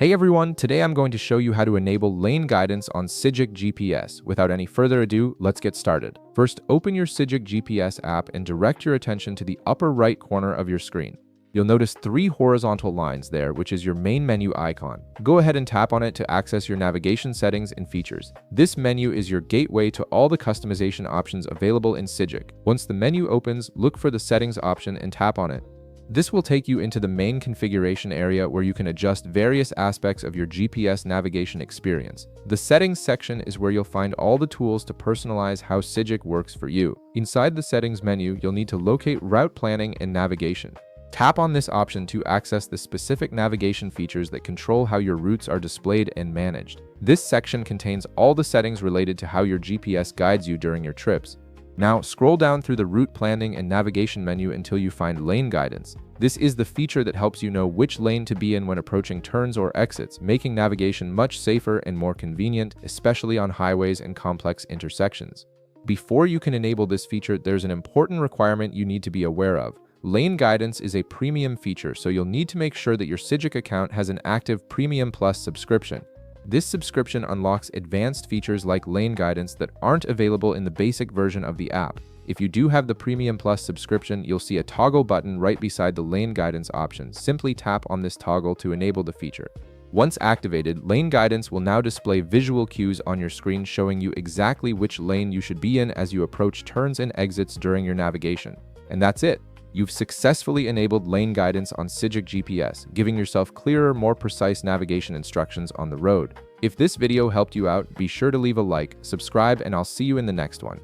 Hey everyone, today I'm going to show you how to enable lane guidance on Sygic GPS. Without any further ado, let's get started. First, open your Sygic GPS app and direct your attention to the upper right corner of your screen. You'll notice three horizontal lines there, which is your main menu icon. Go ahead and tap on it to access your navigation settings and features. This menu is your gateway to all the customization options available in Sygic. Once the menu opens, look for the settings option and tap on it. This will take you into the main configuration area where you can adjust various aspects of your GPS navigation experience. The settings section is where you'll find all the tools to personalize how Sygic works for you. Inside the settings menu, you'll need to locate route planning and navigation. Tap on this option to access the specific navigation features that control how your routes are displayed and managed. This section contains all the settings related to how your GPS guides you during your trips. Now, scroll down through the route planning and navigation menu until you find lane guidance. This is the feature that helps you know which lane to be in when approaching turns or exits, making navigation much safer and more convenient, especially on highways and complex intersections. Before you can enable this feature, there's an important requirement you need to be aware of. Lane guidance is a premium feature, so you'll need to make sure that your Sygic account has an active Premium Plus subscription. This subscription unlocks advanced features like lane guidance that aren't available in the basic version of the app. If you do have the Premium Plus subscription, you'll see a toggle button right beside the lane guidance option. Simply tap on this toggle to enable the feature. Once activated, lane guidance will now display visual cues on your screen showing you exactly which lane you should be in as you approach turns and exits during your navigation. And that's it. You've successfully enabled lane guidance on Sygic GPS, giving yourself clearer, more precise navigation instructions on the road. If this video helped you out, be sure to leave a like, subscribe, and I'll see you in the next one.